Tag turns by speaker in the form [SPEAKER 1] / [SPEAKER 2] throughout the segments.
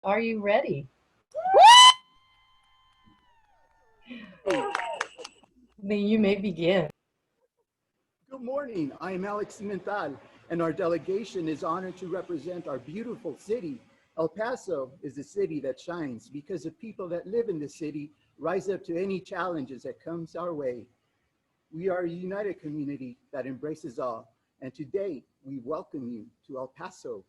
[SPEAKER 1] Are you ready? You may begin.
[SPEAKER 2] Good morning. I am Alex Mental, and our delegation is honored to represent our beautiful city. El Paso is a city that shines because the people that live in the city rise up to any challenges that comes our way. We are a united community that embraces all, and today we welcome you to El Paso.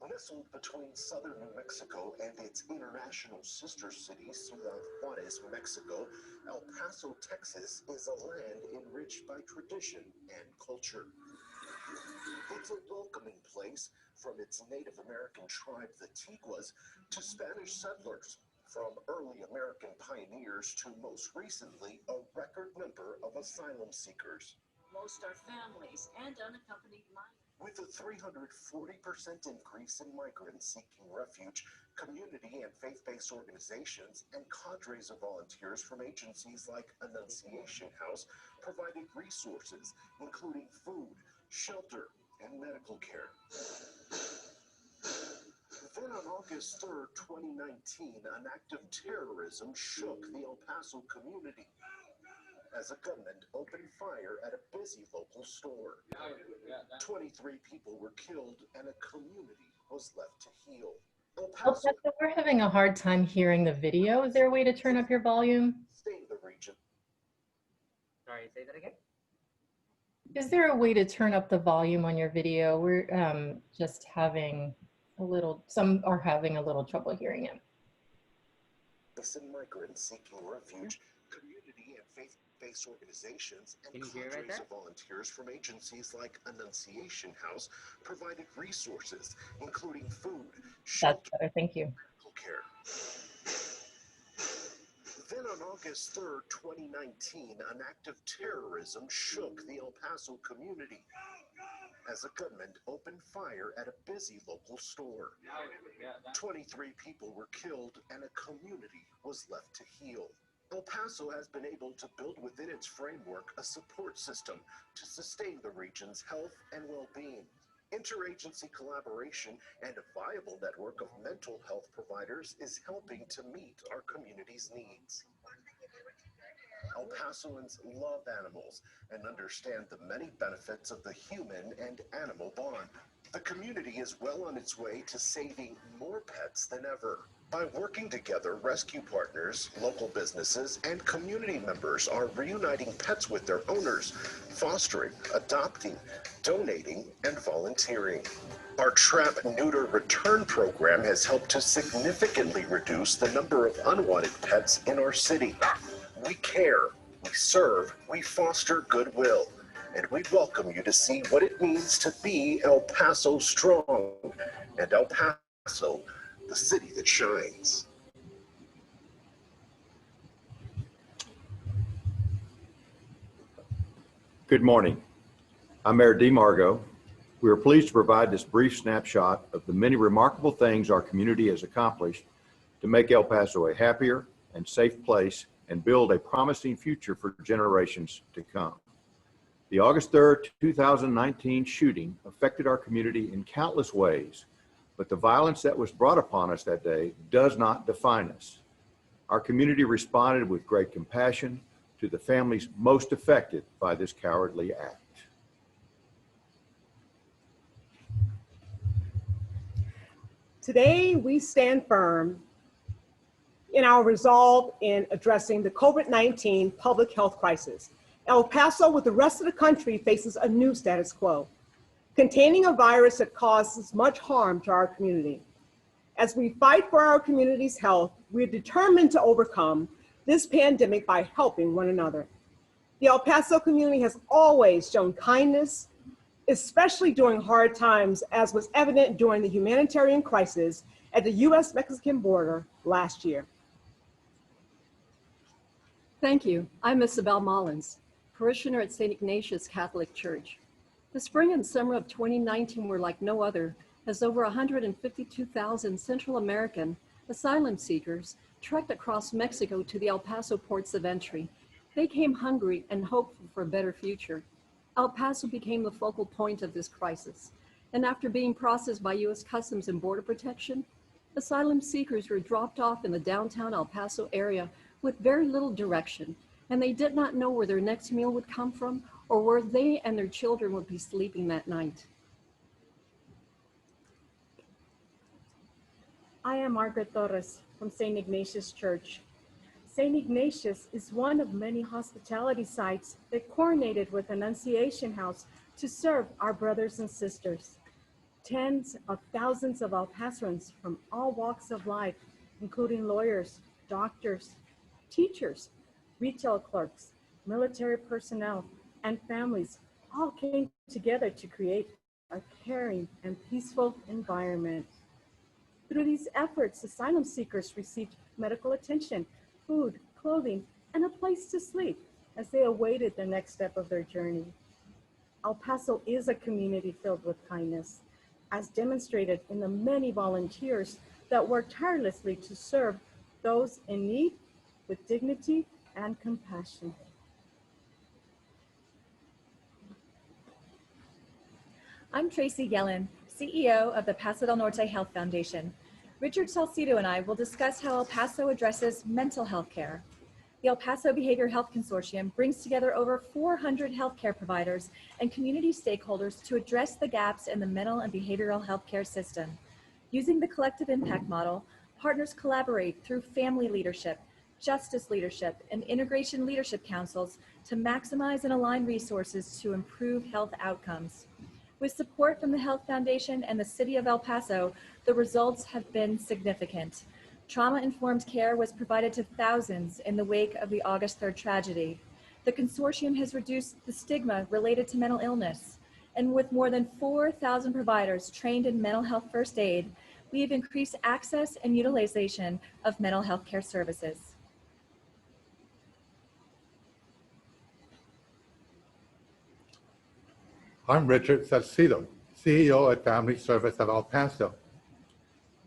[SPEAKER 3] Nestled between southern New Mexico and its international sister city, Ciudad Juarez, Mexico, El Paso, Texas is a land enriched by tradition and culture. It's a welcoming place, from its Native American tribe, the Tiguas, to Spanish settlers, from early American pioneers to most recently a record number of asylum seekers.
[SPEAKER 4] Most are families and unaccompanied minors.
[SPEAKER 3] With a 340% increase in migrants seeking refuge, community and faith-based organizations and cadres of volunteers from agencies like Annunciation House provided resources, including food, shelter, and medical care. Then on August 3rd, 2019, an act of terrorism shook the El Paso community as a gunman opened fire at a busy local store. 23 people were killed and a community was left to heal. El Paso,
[SPEAKER 1] We're having a hard time hearing the video. Is there a way to turn up your volume?
[SPEAKER 3] stay in the region.
[SPEAKER 5] Sorry, say that again?
[SPEAKER 1] Is there a way to turn up the volume on your video? We're just having some are having a little trouble hearing it.
[SPEAKER 3] Listen, migrants seeking refuge, community and faith-based organizations and
[SPEAKER 5] Can you hear it right
[SPEAKER 3] cadres
[SPEAKER 5] there?
[SPEAKER 3] of volunteers from agencies like Annunciation House provided resources, including food,
[SPEAKER 1] That's
[SPEAKER 3] shelter,
[SPEAKER 1] better, thank you.
[SPEAKER 3] and medical care. Then on August 3rd, 2019, an act of terrorism shook the El Paso community as a gunman opened fire at a busy local store. 23 people were killed and a community was left to heal. El Paso has been able to build within its framework a support system to sustain the region's health and well-being. Interagency collaboration and a viable network of mental health providers is helping to meet our community's needs. El Pasoans love animals and understand the many benefits of the human and animal bond. The community is well on its way to saving more pets than ever. By working together, rescue partners, local businesses, and community members are reuniting pets with their owners, fostering, adopting, donating, and volunteering. Our Trap, Neuter, Return program has helped to significantly reduce the number of unwanted pets in our city. We care, we serve, we foster goodwill, and we welcome you to see what it means to be El Paso strong and El Paso, the city that shines.
[SPEAKER 6] Good morning. I'm Mayor DeMargo. We are pleased to provide this brief snapshot of the many remarkable things our community has accomplished to make El Paso a happier and safe place and build a promising future for generations to come. The August 3rd, 2019 shooting affected our community in countless ways, but the violence that was brought upon us that day does not define us. Our community responded with great compassion to the families most affected by this cowardly act.
[SPEAKER 7] Today, we stand firm in our resolve in addressing the COVID-19 public health crisis. El Paso, with the rest of the country, faces a new status quo, containing a virus that causes much harm to our community. As we fight for our community's health, we're determined to overcome this pandemic by helping one another. The El Paso community has always shown kindness, especially during hard times, as was evident during the humanitarian crisis at the US-Mexican border last year.
[SPEAKER 8] Thank you. I'm Isabel Mullins, parishioner at St. Ignatius Catholic Church. The spring and summer of 2019 were like no other, as over 152,000 Central American asylum seekers trekked across Mexico to the El Paso ports of entry. They came hungry and hopeful for a better future. El Paso became the focal point of this crisis, and after being processed by U.S. Customs and Border Protection, asylum seekers were dropped off in the downtown El Paso area with very little direction, and they did not know where their next meal would come from or where they and their children would be sleeping that night.
[SPEAKER 9] I am Margaret Torres from St. Ignatius Church. St. Ignatius is one of many hospitality sites that coordinated with Annunciation House to serve our brothers and sisters. Tens of thousands of El Pasoans from all walks of life, including lawyers, doctors, teachers, retail clerks, military personnel, and families, all came together to create a caring and peaceful environment. Through these efforts, asylum seekers received medical attention, food, clothing, and a place to sleep as they awaited the next step of their journey. El Paso is a community filled with kindness, as demonstrated in the many volunteers that work tirelessly to serve those in need with dignity and compassion.
[SPEAKER 10] I'm Tracy Yellen, CEO of the Paso del Norte Health Foundation. Richard Salcido and I will discuss how El Paso addresses mental health care. The El Paso Behavioral Health Consortium brings together over 400 healthcare providers and community stakeholders to address the gaps in the mental and behavioral health care system. Using the collective impact model, partners collaborate through family leadership, justice leadership, and integration leadership councils to maximize and align resources to improve health outcomes. With support from the Health Foundation and the City of El Paso, the results have been significant. Trauma-informed care was provided to thousands in the wake of the August 3rd tragedy. The consortium has reduced the stigma related to mental illness, and with more than 4,000 providers trained in mental health first aid, we have increased access and utilization of mental health care services.
[SPEAKER 11] I'm Richard Salcido, CEO at Family Service of El Paso.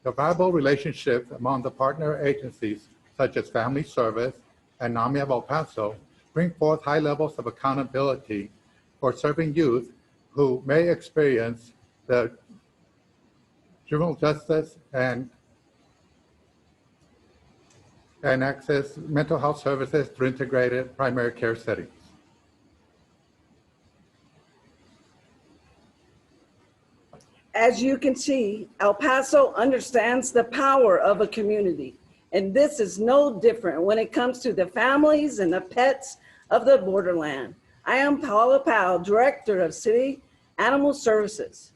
[SPEAKER 11] The viable relationships among the partner agencies, such as Family Service and NAMI of El Paso, bring forth high levels of accountability for serving youth who may experience the juvenile justice and access mental health services through integrated primary care settings.
[SPEAKER 12] As you can see, El Paso understands the power of a community, and this is no different when it comes to the families and the pets of the borderland. I am Paula Powell, Director of City Animal Services.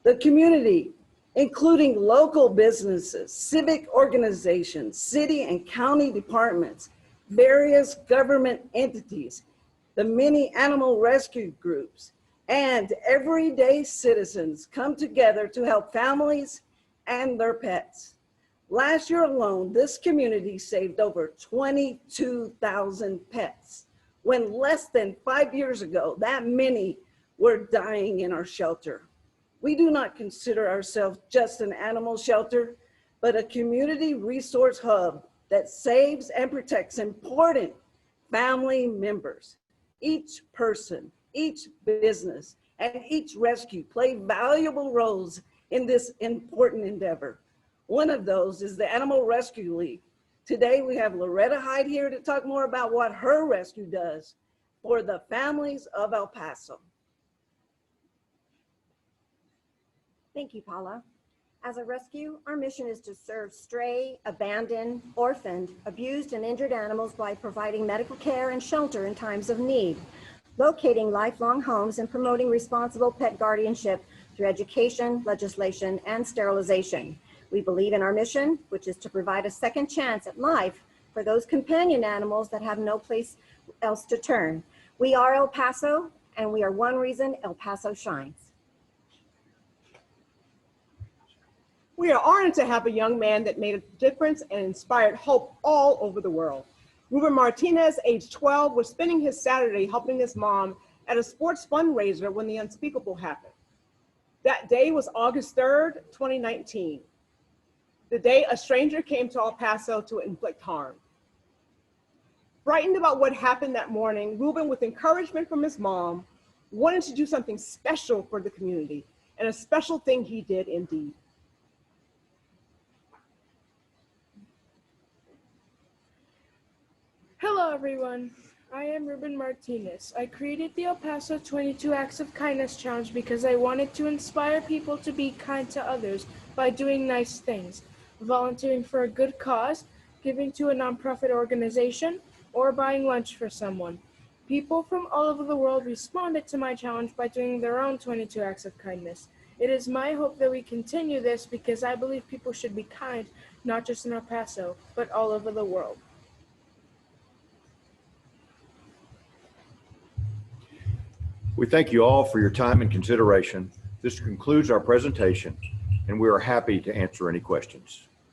[SPEAKER 12] The community, including local businesses, civic organizations, city and county departments, various government entities, the many animal rescue groups, and everyday citizens come together to help families and their pets. Last year alone, this community saved over 22,000 pets, when less than 5 years ago, that many were dying in our shelter. We do not consider ourselves just an animal shelter, but a community resource hub that saves and protects important family members. Each person, each business, and each rescue play valuable roles in this important endeavor. One of those is the Animal Rescue League. Today we have Loretta Hyde here to talk more about what her rescue does for the families of El Paso.
[SPEAKER 13] Thank you, Paula. As a rescue, our mission is to serve stray, abandoned, orphaned, abused, and injured animals by providing medical care and shelter in times of need, locating lifelong homes, and promoting responsible pet guardianship through education, legislation, and sterilization. We believe in our mission, which is to provide a second chance at life for those companion animals that have no place else to turn. We are El Paso, and we are one reason El Paso shines.
[SPEAKER 7] We are honored to have a young man that made a difference and inspired hope all over the world. Ruben Martinez, age 12, was spending his Saturday helping his mom at a sports fundraiser when the unspeakable happened. That day was August 3rd, 2019. The day a stranger came to El Paso to inflict harm. Frightened about what happened that morning, Ruben, with encouragement from his mom, wanted to do something special for the community, and a special thing he did indeed.
[SPEAKER 14] Hello everyone, I am Ruben Martinez. I created the El Paso 22 Acts of Kindness Challenge because I wanted to inspire people to be kind to others by doing nice things, volunteering for a good cause, giving to a nonprofit organization, or buying lunch for someone. People from all over the world responded to my challenge by doing their own 22 acts of kindness. It is my hope that we continue this because I believe people should be kind, not just in El Paso, but all over the world.
[SPEAKER 6] We thank you all for your time and consideration. This concludes our presentation, and we are happy to answer any questions.